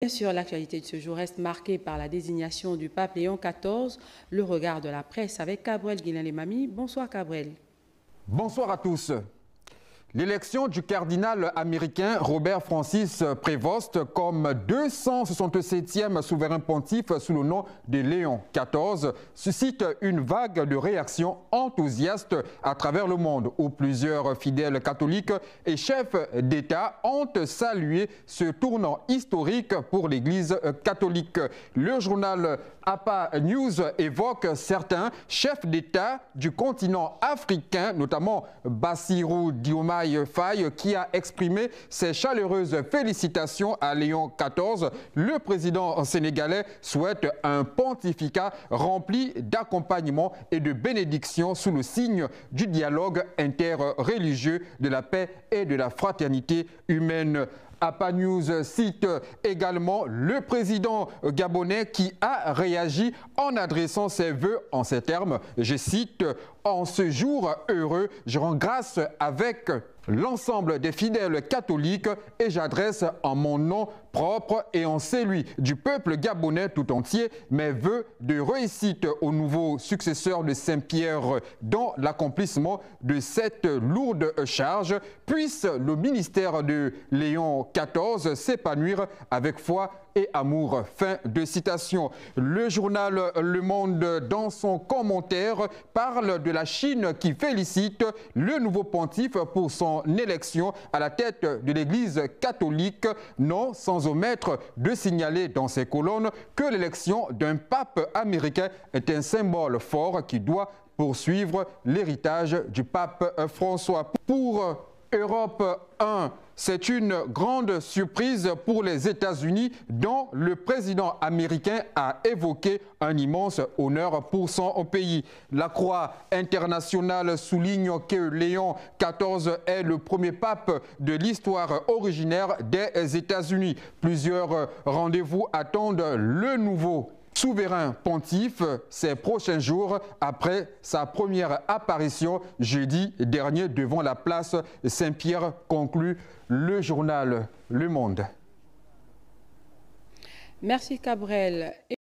Bien sûr, l'actualité de ce jour reste marquée par la désignation du pape Léon XIV, le regard de la presse avec Cabrel Guilain-Lemami. Bonsoir Cabrel. Bonsoir à tous. L'élection du cardinal américain Robert Francis Prévost comme 267e souverain pontife sous le nom de Léon XIV suscite une vague de réactions enthousiastes à travers le monde où plusieurs fidèles catholiques et chefs d'État ont salué ce tournant historique pour l'Église catholique. Le journal APA News évoque certains chefs d'État du continent africain, notamment Bassirou Diomaye Faye, qui a exprimé ses chaleureuses félicitations à Léon XIV. Le président sénégalais souhaite un pontificat rempli d'accompagnement et de bénédictions sous le signe du dialogue interreligieux, de la paix et de la fraternité humaine. APA News cite également le président gabonais qui a réagi en adressant ses vœux en ces termes. Je cite: « En ce jour heureux, je rends grâce avec l'ensemble des fidèles catholiques et j'adresse en mon nom propre et en celui du peuple gabonais tout entier mes vœux de réussite au nouveau successeur de Saint-Pierre dans l'accomplissement de cette lourde charge. Puisse le ministère de Léon XIV s'épanouir avec foi et amour. » Fin de citation. Le journal Le Monde, dans son commentaire, parle de la Chine qui félicite le nouveau pontife pour son élection à la tête de l'Église catholique, non sans omettre de signaler dans ses colonnes que l'élection d'un pape américain est un symbole fort qui doit poursuivre l'héritage du pape François. Pour Europe 1, c'est une grande surprise pour les États-Unis dont le président américain a évoqué un immense honneur pour son pays. La Croix internationale souligne que Léon XIV est le premier pape de l'histoire originaire des États-Unis. Plusieurs rendez-vous attendent le nouveau souverain pontife ces prochains jours après sa première apparition jeudi dernier devant la place Saint-Pierre, conclut le journal Le Monde. Merci Cabrel.